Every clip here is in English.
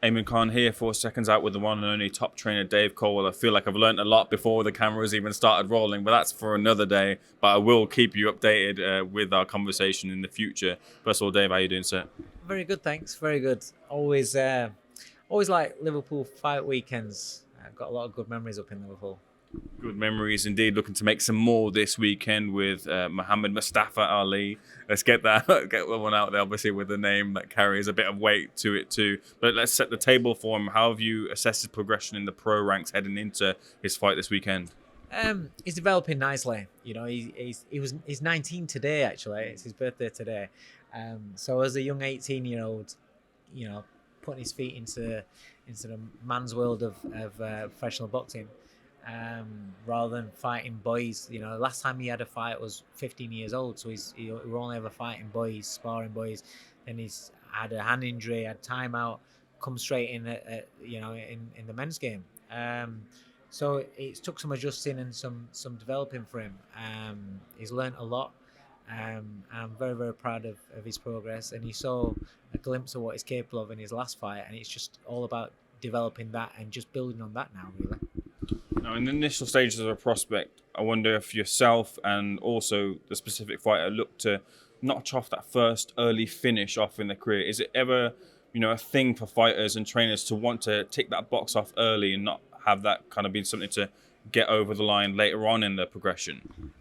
Eamon Khan here for Seconds Out with the one and only top trainer Dave Coldwell. I feel like I've learned a lot before the cameras even started rolling, but that's for another day. But I will keep you updated with our conversation in the future. First of all, Dave, how you doing, sir? Very good, thanks. Very good. Always like Liverpool fight weekends. I've got a lot of good memories up in Liverpool. Good memories indeed. Looking to make some more this weekend with Muhammad Mustafa Ali. Let's get one out there, obviously, with the name that carries a bit of weight to it too. But let's set the table for him. How have you assessed his progression in the pro ranks heading into his fight this weekend? He's developing nicely. You know, he's 19 today. Actually, it's his birthday today. So as a young 18-year-old, you know, putting his feet into the man's world of professional boxing. Rather than fighting boys. You know, last time he had a fight was 15 years old, so he only ever fighting boys, sparring boys. Then he's had a hand injury, had timeout, come straight in in the men's game. So it took some adjusting and some developing for him. He's learned a lot. I'm very, very proud of his progress, and he saw a glimpse of what he's capable of in his last fight, and it's just all about developing that and just building on that now, really. Now, in the initial stages of a prospect, I wonder if yourself and also the specific fighter look to notch off that first early finish off in the career. Is it ever, a thing for fighters and trainers to want to tick that box off early and not have that kind of be something to get over the line later on in the progression?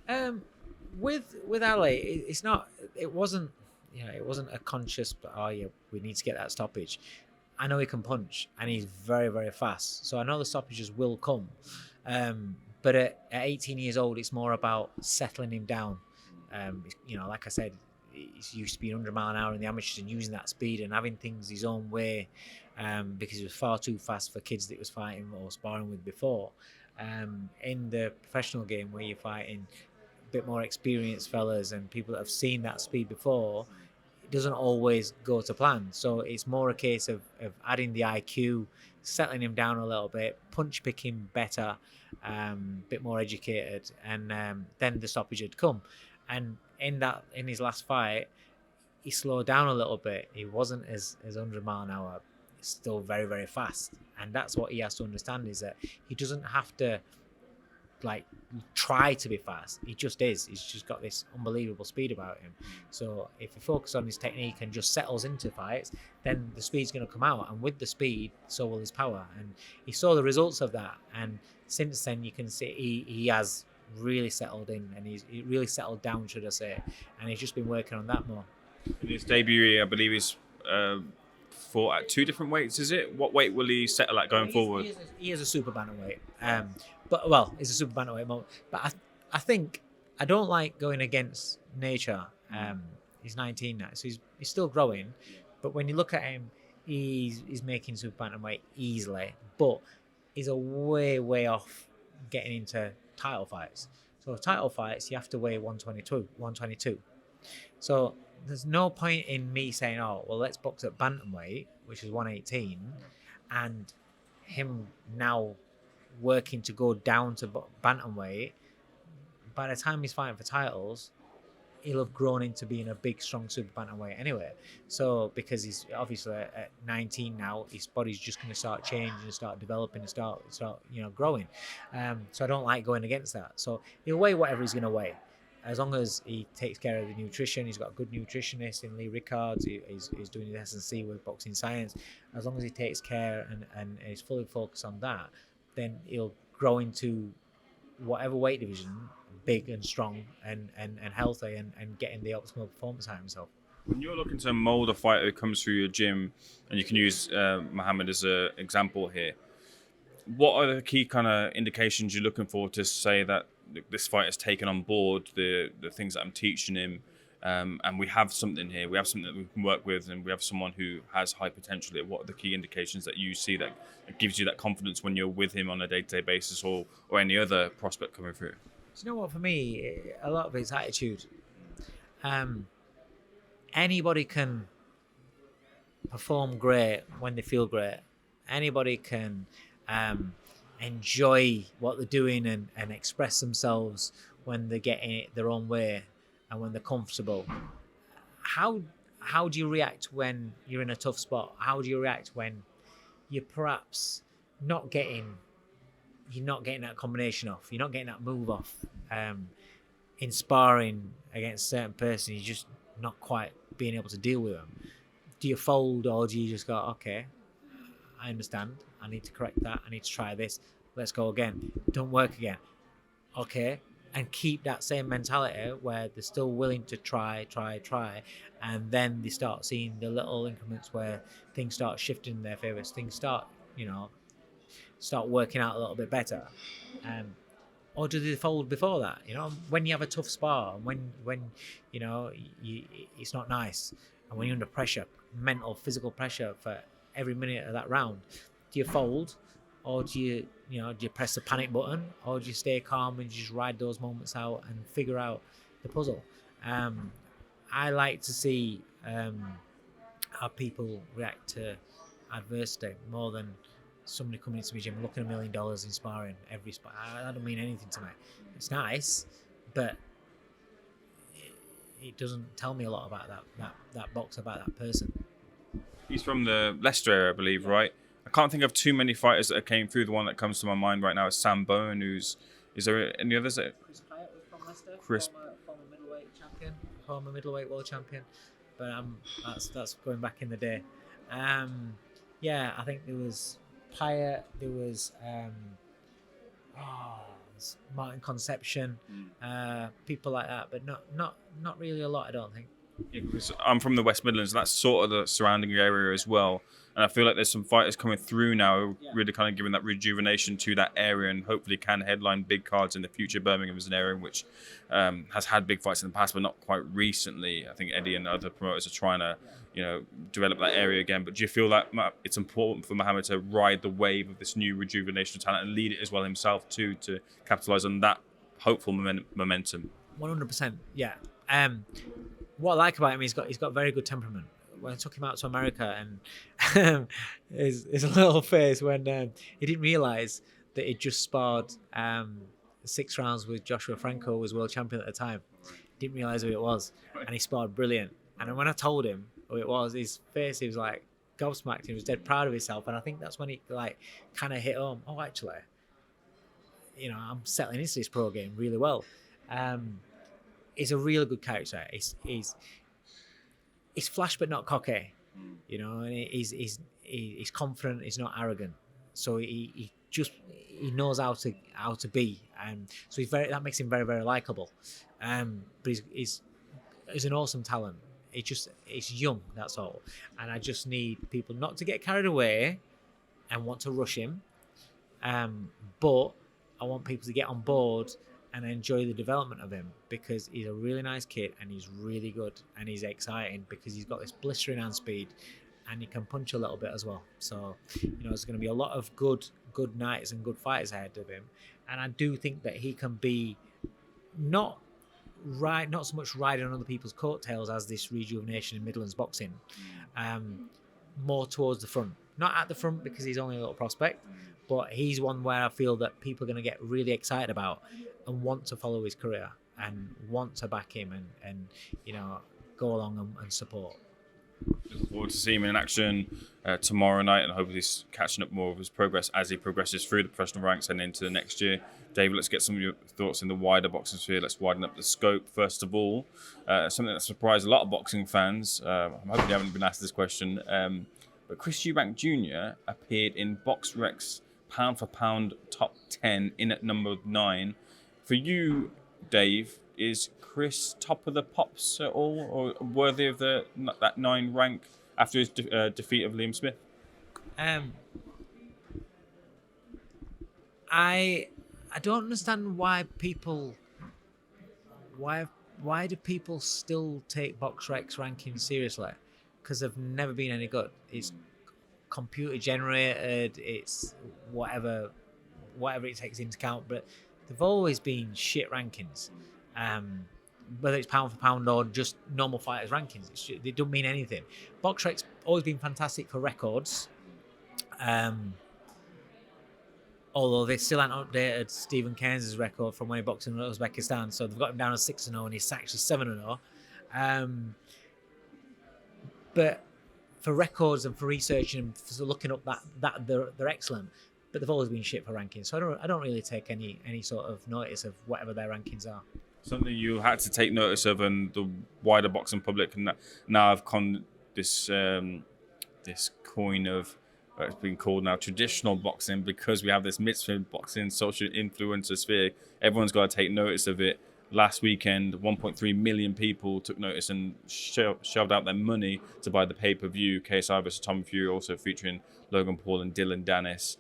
With Ali, it wasn't a conscious, we need to get that stoppage. I know he can punch and he's very, very fast. So I know the stoppages will come. But at 18 years old, it's more about settling him down. Like I said, he's used to be 100 mile an hour in the amateurs and using that speed and having things his own way because he was far too fast for kids that he was fighting or sparring with before. In the professional game where you're fighting a bit more experienced fellas and people that have seen that speed before, it doesn't always go to plan. So it's more a case of adding the IQ, settling him down a little bit, punch picking better, bit more educated, and then the stoppage had come. And in his last fight, he slowed down a little bit. He wasn't as 100 mile an hour. He's still very, very fast. And that's what he has to understand, is that he doesn't have to try to be fast. He just is. He's just got this unbelievable speed about him. So if he focuses on his technique and just settles into fights, then the speed's going to come out. And with the speed, so will his power. And he saw the results of that. And since then, you can see he has really settled in, and he really settled down, should I say. And he's just been working on that more. In his debut, I believe he's fought at two different weights, is it? What weight will he settle at going forward? He is a super bantamweight. He's a super bantamweight. But I think I don't like going against nature. He's 19 now, so he's still growing. But when you look at him, he's making super bantamweight easily. But he's a way off getting into title fights. So title fights, you have to weigh 122. So there's no point in me saying, let's box at bantamweight, which is 118, and him now working to go down to bantamweight. By the time he's fighting for titles, he'll have grown into being a big, strong super bantamweight anyway. So because he's obviously at 19 now, his body's just going to start changing and start developing and start growing. So I don't like going against that. So he'll weigh whatever he's going to weigh, as long as he takes care of the nutrition. He's got a good nutritionist in Lee Rickards. He's doing his S&C with Boxing Science. As long as he takes care and is fully focused on that, then he'll grow into whatever weight division, big and strong and healthy and getting the optimal performance out of himself. When you're looking to mold a fighter who comes through your gym, and you can use Muhammad as an example here, what are the key kind of indications you're looking for to say that this fighter's taken on board the things that I'm teaching him, and we have something here, we have something that we can work with, and we have someone who has high potential here? What are the key indications that you see that gives you that confidence when you're with him on a day-to-day basis, or any other prospect coming through? Do you know what, for me, a lot of it's attitude. Anybody can perform great when they feel great. Anybody can enjoy what they're doing and express themselves when they're getting it their own way and when they're comfortable. How do you react when you're in a tough spot? How do you react when you're perhaps you're not getting that combination off. You're not getting that move off. In sparring against a certain person, you're just not quite being able to deal with them. Do you fold, or do you just go, okay, I understand. I need to correct that. I need to try this. Let's go again. Don't work again. Okay. And keep that same mentality where they're still willing to try. And then they start seeing the little increments where things start shifting in their favour. Things start, start working out a little bit better. Or do they fold before that? When you have a tough spar, when it's not nice, and when you're under pressure, mental, physical pressure for every minute of that round, do you fold, or do you press the panic button, or do you stay calm and just ride those moments out and figure out the puzzle? I like to see how people react to adversity more than somebody coming into my gym looking $1 million in sparring every spar. That don't mean anything to me. It's nice, but it doesn't tell me a lot about that boxer, about that person. He's from the Leicester area, I believe, right? I can't think of too many fighters that came through. The one that comes to my mind right now is Sam Bowen. Is there any others? Chris Hyatt was from Leicester. Former middleweight champion, former middleweight world champion. But that's going back in the day. I think there was Hyatt. There was Martin Conception, people like that, but not really a lot, I don't think. Yeah, because I'm from the West Midlands, and that's sort of the surrounding area as well. And I feel like there's some fighters coming through now, really kind of giving that rejuvenation to that area, and hopefully can headline big cards in the future. Birmingham is an area which has had big fights in the past, but not quite recently. I think Eddie and other promoters are trying to, develop that area again. But do you feel that it's important for Muhammad to ride the wave of this new rejuvenation of talent and lead it as well himself too, to capitalise on that hopeful momentum? 100%, yeah. What I like about him, he's got very good temperament. When I took him out to America, and his little face when he didn't realise that he'd just sparred 6 rounds with Joshua Franco, who was world champion at the time. Didn't realise who it was, and he sparred brilliant. And then when I told him who it was, his face, he was like gobsmacked. He was dead proud of himself, and I think that's when he kind of hit home. Oh, actually, I'm settling into this pro game really well. He's a really good character. He's flash but not cocky, and he's confident. He's not arrogant. So he knows how to be, so that makes him very, very likable. But he's an awesome talent. He's young, that's all. And I just need people not to get carried away and want to rush him. But I want people to get on board and enjoy the development of him, because he's a really nice kid and he's really good and he's exciting because he's got this blistering hand speed and he can punch a little bit as well. So, there's going to be a lot of good nights and good fighters ahead of him. And I do think that he can be not so much riding on other people's coattails as this rejuvenation in Midlands boxing, more towards the front. Not at the front because he's only a little prospect, but he's one where I feel that people are going to get really excited about and want to follow his career and want to back him and go along and support. Look forward to seeing him in action tomorrow night, and hopefully he's catching up more of his progress as he progresses through the professional ranks and into the next year. David, let's get some of your thoughts in the wider boxing sphere. Let's widen up the scope first of all. Something that surprised a lot of boxing fans. I'm hoping you haven't been asked this question, but Chris Eubank Jr. appeared in BoxRec's pound for pound top 10 in at number 9. For you, Dave, is Chris top of the pops at all, or worthy of that 9 rank after his defeat of Liam Smith? I don't understand why do people still take BoxRec's rankings seriously? Because they've never been any good. It's computer generated. It's whatever it takes into account, but they've always been shit rankings. Whether it's pound for pound or just normal fighters rankings, they don't mean anything. BoxRec's always been fantastic for records, although they still haven't updated Stephen Cairns' record from when he boxed in Uzbekistan, so they've got him down as 6-0 and he's actually 7-0. But for records and for research and for looking up that they're excellent, but they've always been shit for rankings. So I don't really take any sort of notice of whatever their rankings are. Something you had to take notice of, and the wider boxing public now have this this coin of it's been called now traditional boxing, because we have this Misfits Boxing social influencer sphere. Everyone's got to take notice of it. Last weekend, 1.3 million people took notice and shoved out their money to buy the pay-per-view KSI versus Tommy Fury, also featuring Logan Paul and Dylan Dennis.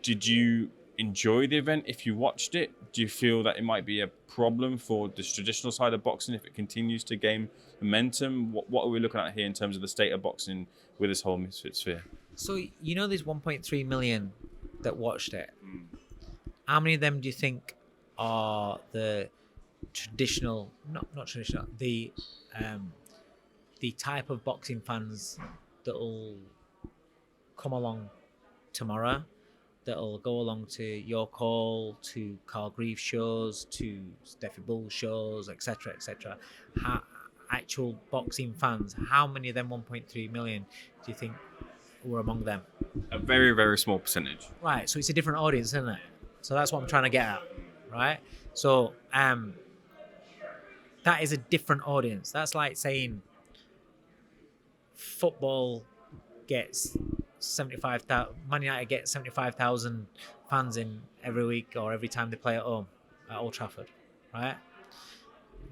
Did you enjoy the event if you watched it? Do you feel that it might be a problem for this traditional side of boxing if it continues to gain momentum? What are we looking at here in terms of the state of boxing with this whole Misfit sphere? So, there's 1.3 million that watched it. How many of them do you think are the traditional, not traditional, the type of boxing fans that'll come along tomorrow, that'll go along to York Hall, to Carl Grieve shows, to Steffi Bull shows, etc., etc. Actual boxing fans, how many of them 1.3 million do you think were among them? A very, very small percentage. Right, so it's a different audience, isn't it? So that's what I'm trying to get at, right? So that is a different audience. That's like saying football gets 75,000, Man United get 75,000 fans in every week or every time they play at home at Old Trafford, right?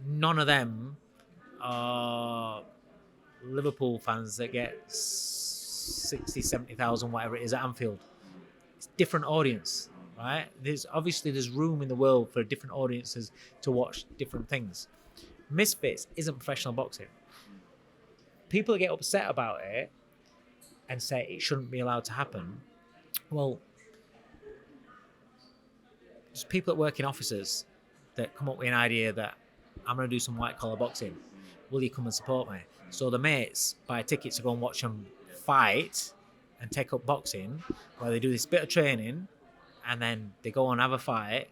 None of them are Liverpool fans that get 60, 70,000, whatever it is at Anfield. It's a different audience, right? There's room in the world for different audiences to watch different things. Misfits isn't professional boxing. People that get upset about it and say it shouldn't be allowed to happen, well, there's people that work in offices that come up with an idea that I'm going to do some white collar boxing. Will you come and support me? So the mates buy tickets to go and watch them fight and take up boxing, where they do this bit of training and then they go and have a fight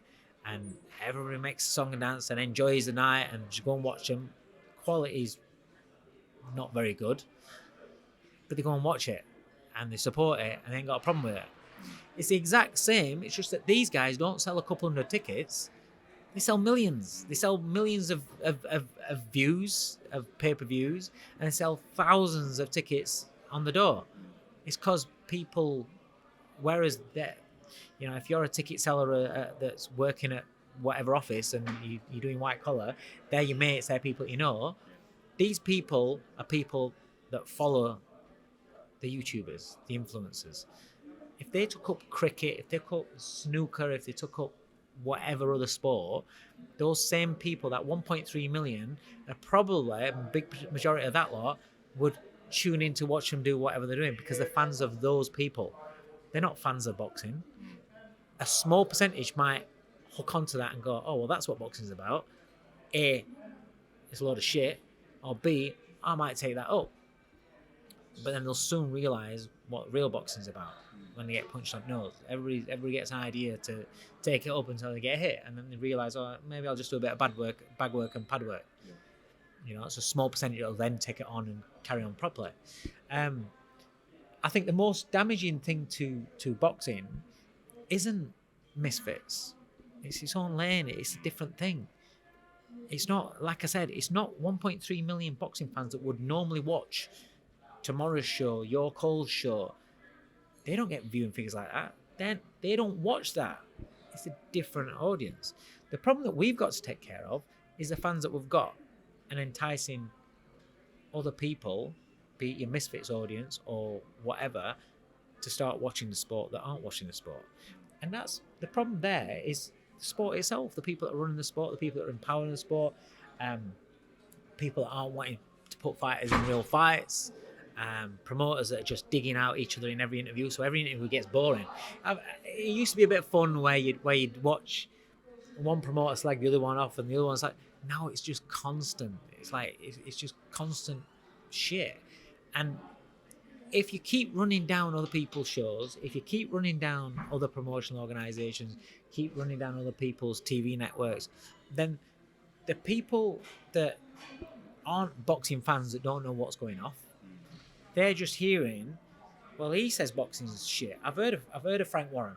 and everybody makes a song and dance and enjoys the night and just go and watch them. Quality's not very good, but they go and watch it and they support it and they ain't got a problem with it. It's the exact same. It's just that these guys don't sell a couple hundred tickets. They sell millions. They sell millions of views, of pay-per-views, and they sell thousands of tickets on the door. It's because people, whereas that, if you're a ticket seller that's working at whatever office and you're doing white collar, they're your mates, they're people you know. These people are people that follow the YouTubers, the influencers. If they took up cricket, if they took up snooker, if they took up whatever other sport, those same people, that 1.3 million, are probably, a big majority of that lot, would tune in to watch them do whatever they're doing because they're fans of those people. They're not fans of boxing. A small percentage might hook onto that and go, oh, well, that's what boxing's about. A, it's a load of shit. Or B, I might take that up. But then they'll soon realise what real boxing's about when they get punched on the nose. Everybody gets an idea to take it up until they get hit, and then they realise, oh, maybe I'll just do a bit of bag work and pad work. Yeah. It's a small percentage that'll then take it on and carry on properly. I think the most damaging thing to boxing isn't Misfits. It's its own lane. It's a different thing. It's not, like I said, it's not 1.3 million boxing fans that would normally watch tomorrow's show, York Hall's show. They don't get viewing figures like that. They don't watch that. It's a different audience. The problem that we've got to take care of is the fans that we've got and enticing other people, be it your Misfits audience or whatever, to start watching the sport that aren't watching the sport. And that's the problem there, is the sport itself, the people that are running the sport, the people that are empowering the sport, people that aren't wanting to put fighters in real fights, promoters that are just digging out each other in every interview, so every interview gets boring. It used to be a bit fun where you'd watch one promoter slag the other one off and the other one's like, now it's just constant. It's just constant shit. And if you keep running down other people's shows, if you keep running down other promotional organisations, keep running down other people's TV networks, then the people that aren't boxing fans that don't know what's going off. They're just hearing, well, he says boxing's shit. I've heard of Frank Warren,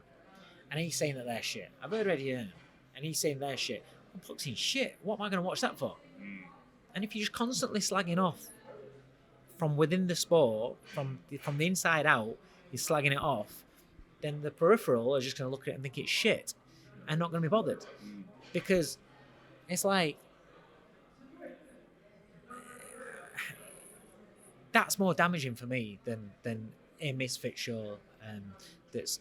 and he's saying that they're shit. I've heard of Eddie Hearn, and he's saying they're shit. Well, boxing's shit. What am I going to watch that for? And if you're just constantly slagging off from within the sport, from the inside out, you're slagging it off, then the peripheral are just going to look at it and think it's shit and not going to be bothered. Because it's like, that's more damaging for me than a Misfit show that's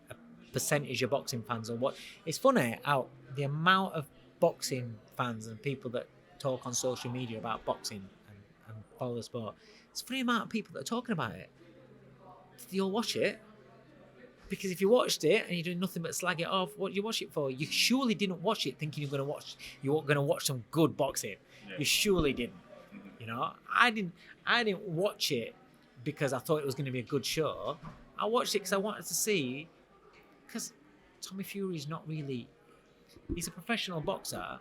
a percentage of boxing fans. Or what? It's funny how the amount of boxing fans and people that talk on social media about boxing and follow the sport, it's a funny amount of people that are talking about it. You'll watch it, because if you watched it and you're doing nothing but slag it off, what do you watch it for? You surely didn't watch it thinking you were going to watch some good boxing. Yeah. You surely didn't. You know, I didn't watch it because I thought it was going to be a good show. I watched it because I wanted to see, because Tommy Fury's not really, he's a professional boxer,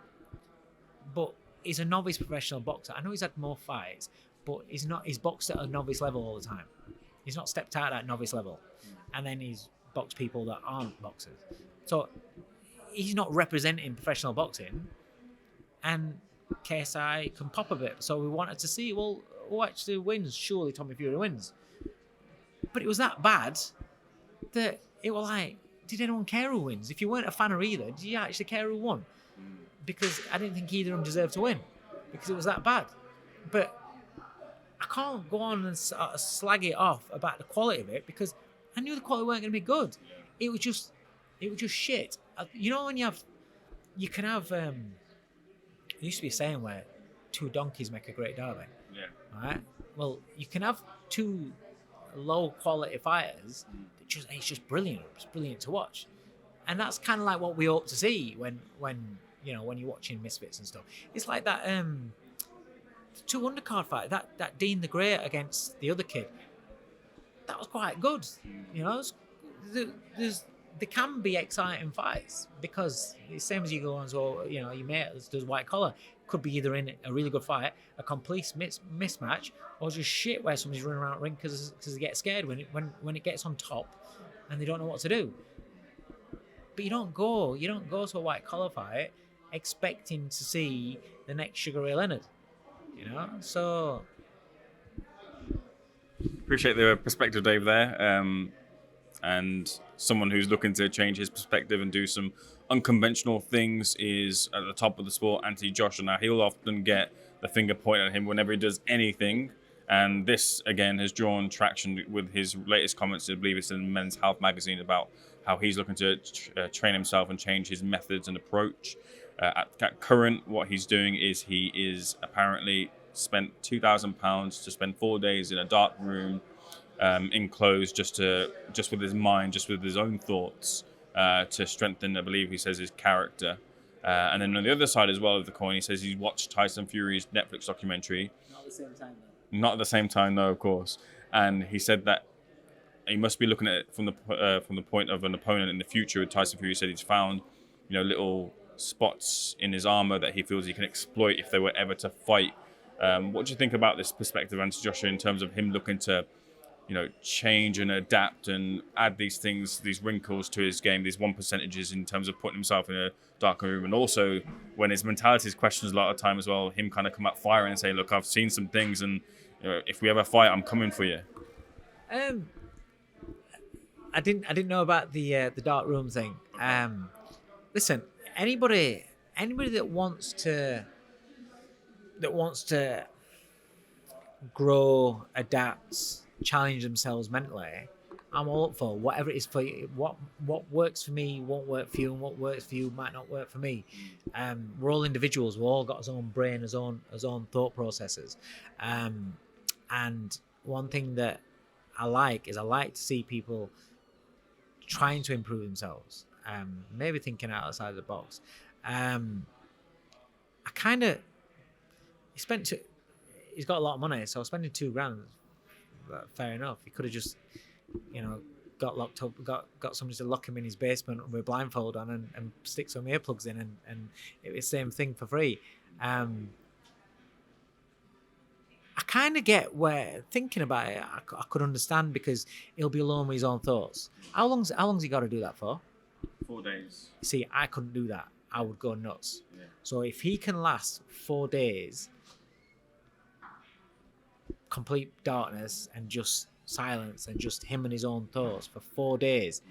but he's a novice professional boxer. I know he's had more fights, but he's boxed at a novice level all the time. He's not stepped out at novice level, and then he's boxed people that aren't boxers. So he's not representing professional boxing, and KSI can pop a bit. So we wanted to see, well, who actually wins? Surely Tommy Fury wins. But it was that bad that it was like, did anyone care who wins? If you weren't a fan of either, did you actually care who won? Because I didn't think either of them deserved to win, because it was that bad. But I can't go on and slag it off about the quality of it, because I knew the quality weren't going to be good. It was just shit. You know, when you can have, there used to be a saying where two donkeys make a great derby. Yeah. Right? Well, you can have two low quality fighters that it's just brilliant. It's brilliant to watch. And that's kind of like what we hope to see when you're watching Misfits and stuff. It's like that two undercard fight, that Dean the Great against the other kid. That was quite good. You know, there can be exciting fights, because it's the same as you go on, so you know, your mate does white collar. Could be either in a really good fight, a complete mismatch, or just shit where somebody's running around the ring because they get scared when it gets on top and they don't know what to do. But you don't go to a white collar fight expecting to see the next Sugar Ray Leonard. You know, so appreciate the perspective, Dave, there, and someone who's looking to change his perspective and do some unconventional things is at the top of the sport, Anthony Joshua. Now, he'll often get the finger pointed at him whenever he does anything, and this again has drawn traction with his latest comments. I believe it's in Men's Health magazine about how he's looking to train himself and change his methods and approach. At current, what he's doing is he is apparently spent £2,000 to spend 4 days in a dark room, enclosed, just with his mind, just with his own thoughts, to strengthen, I believe he says, his character. And then on the other side as well of the coin, he says he's watched Tyson Fury's Netflix documentary. Not at the same time, though. Not at the same time, though, of course. And he said that he must be looking at it from the point of an opponent in the future. With Tyson Fury, he said he's found, little spots in his armor that he feels he can exploit if they were ever to fight. What do you think about this perspective, Anthony Joshua, in terms of him looking to, change and adapt and add these things, these wrinkles to his game, these 1%s in terms of putting himself in a darker room, and also when his mentality is questioned a lot of time as well, him kind of come up firing and say, look, I've seen some things, and if we ever fight, I'm coming for you. I didn't know about the dark room thing. Listen, anybody that wants to grow, adapt, challenge themselves mentally, I'm all up for whatever it is for you. What works for me won't work for you, and what works for you might not work for me. We're all individuals. We've all got his own brain, his own thought processes. And one thing that I like to see people trying to improve themselves, maybe thinking outside the box. He's got a lot of money, so spending $2,000, fair enough. He could have just, got locked up, got somebody to lock him in his basement with a blindfold on and stick some earplugs in, and it was the same thing for free. I kind of get where thinking about it, I could understand because he'll be alone with his own thoughts. How long's he got to do that for? 4 days. See, I couldn't do that. I would go nuts. Yeah. So if he can last 4 days, complete darkness and just silence and just him and his own thoughts for 4 days,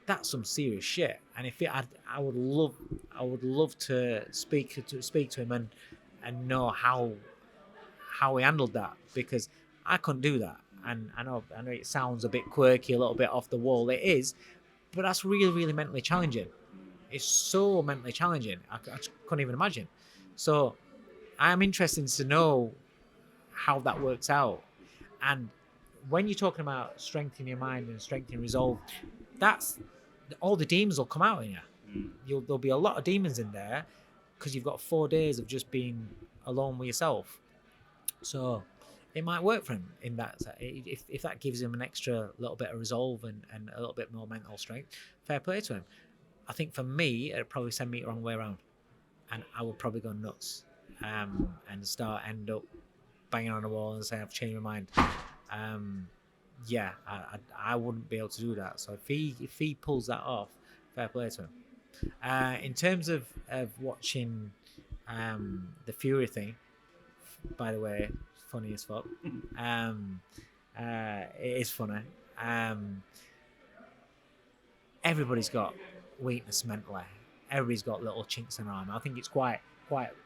that's some serious shit. And if I would love to speak to him and know how he handled that, because I couldn't do that. And I know it sounds a bit quirky, a little bit off the wall. It is, but that's really, really mentally challenging. It's so mentally challenging. I couldn't even imagine. So I'm interested to know how that works out. And when you're talking about strengthening your mind and strengthening resolve, that's all the demons will come out in you. There'll be a lot of demons in there because you've got 4 days of just being alone with yourself. So it might work for him in that. If that gives him an extra little bit of resolve and a little bit more mental strength, fair play to him. I think for me, it'd probably send me the wrong way around, and I would probably go nuts and end up banging on the wall and saying I've changed my mind. I wouldn't be able to do that. So if he pulls that off, fair play to him. In terms of watching the Fury thing, by the way, funny as fuck. It is funny. Everybody's got weakness mentally. Everybody's got little chinks in their armor. I think it's quite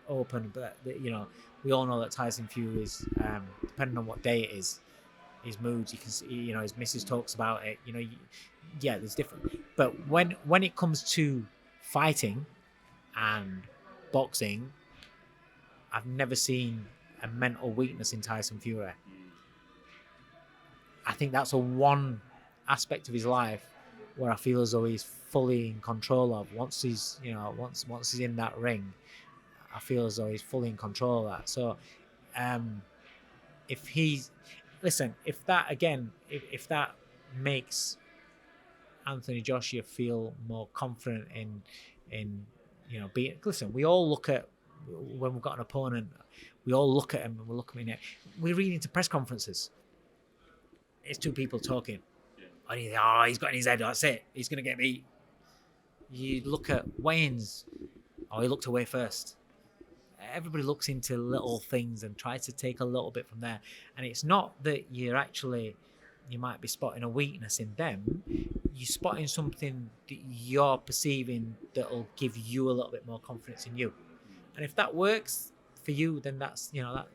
open, but we all know that Tyson Fury's, depending on what day it is, his moods, you can see, his missus talks about it. There's different. But when it comes to fighting and boxing, I've never seen a mental weakness in Tyson Fury. I think that's one aspect of his life where I feel as though he's fully in control of. Once he's in that ring, I feel as though he's fully in control of that. So, if that makes Anthony Joshua feel more confident in being. Listen, we all look at when we've got an opponent, we all look at him and we look at him. We read into press conferences. It's two people talking. And you think, he's got in his head, that's it. He's going to get beat. You look at weigh-ins. He looked away first. Everybody looks into little things and tries to take a little bit from there. And it's not that you might be spotting a weakness in them. You're spotting something that you're perceiving that'll give you a little bit more confidence in you. And if that works for you, then that's, that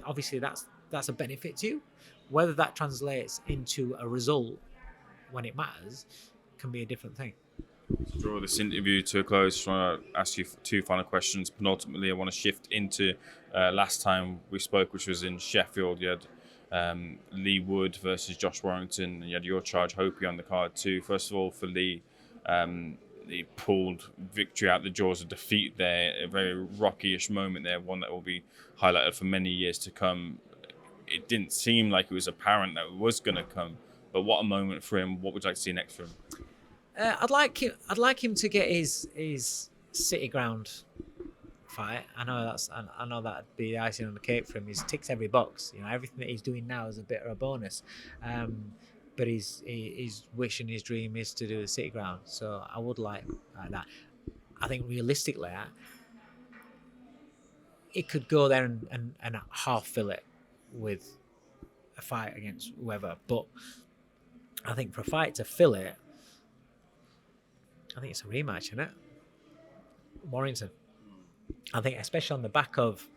obviously that's a benefit to you. Whether that translates into a result when it matters can be a different thing. To draw this interview to a close, I want to ask you 2 final questions. Penultimately, I want to shift into last time we spoke, which was in Sheffield. You had Lee Wood versus Josh Warrington, and you had your charge Hopi on the card too. First of all, for Lee, he pulled victory out the jaws of defeat there, a very rocky-ish moment there, one that will be highlighted for many years to come. It didn't seem like it was apparent that it was going to come, but what a moment for him. What would you like to see next for him? I'd like him to get his City Ground fight. I know that'd be the icing on the cake for him. He ticks every box. Everything that he's doing now is a bit of a bonus. But his wish and his dream is to do the City Ground. So I would like that. I think realistically, it could go there and half fill it with a fight against whoever. But I think for a fight to fill it, I think it's a rematch, isn't it? Warrington. I think especially on the back of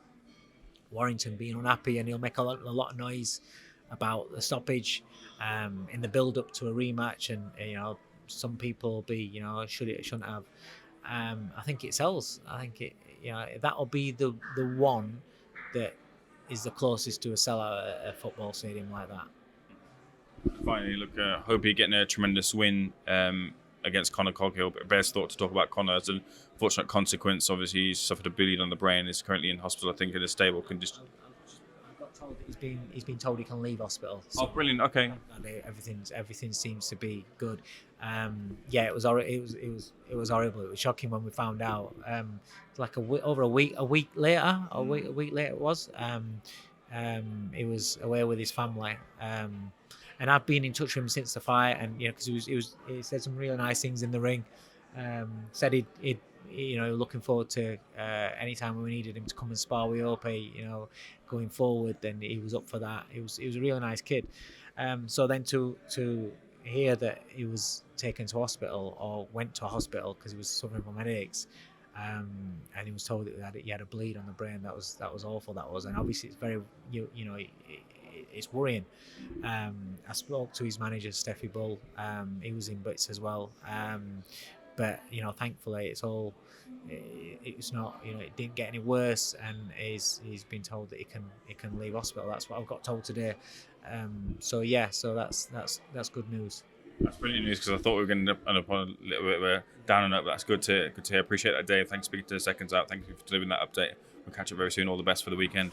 Warrington being unhappy, and he'll make a lot of noise about the stoppage in the build-up to a rematch, and some people will be should it, shouldn't have. I think it sells. I think that'll be the one that is the closest to a sellout at a football stadium like that. Finally, look, hope you're getting a tremendous win against Conor Coghill. But best thought to talk about Conor as an unfortunate consequence. Obviously, he's suffered a bleed on the brain. He's currently in hospital, I think, in a stable condition. I've got told that he's been told he can leave hospital. So brilliant. Okay. Everything seems to be good. It was horrible. It was horrible. It was shocking when we found out. Like a week later it was. He was away with his family. And I've been in touch with him since the fight, and because he said some really nice things in the ring. Said he'd looking forward to any time we needed him to come and spar with Opie, going forward. Then he was up for that. He was a really nice kid. So then to hear that he was taken to hospital or went to a hospital because he was suffering from headaches. And he was told that he had a bleed on the brain. That was awful. That was, and obviously it's very it's worrying. I spoke to his manager Steffi Bull. He was in bits as well. But thankfully it's not. It didn't get any worse, and he's been told that he can leave hospital. That's what I've got told today. So that's good news. That's brilliant news, because I thought we were going to end up on a little bit of a down and up. That's good to hear. Appreciate that, Dave. Thanks for speaking to Seconds Out. Thank you for delivering that update. We'll catch up very soon. All the best for the weekend.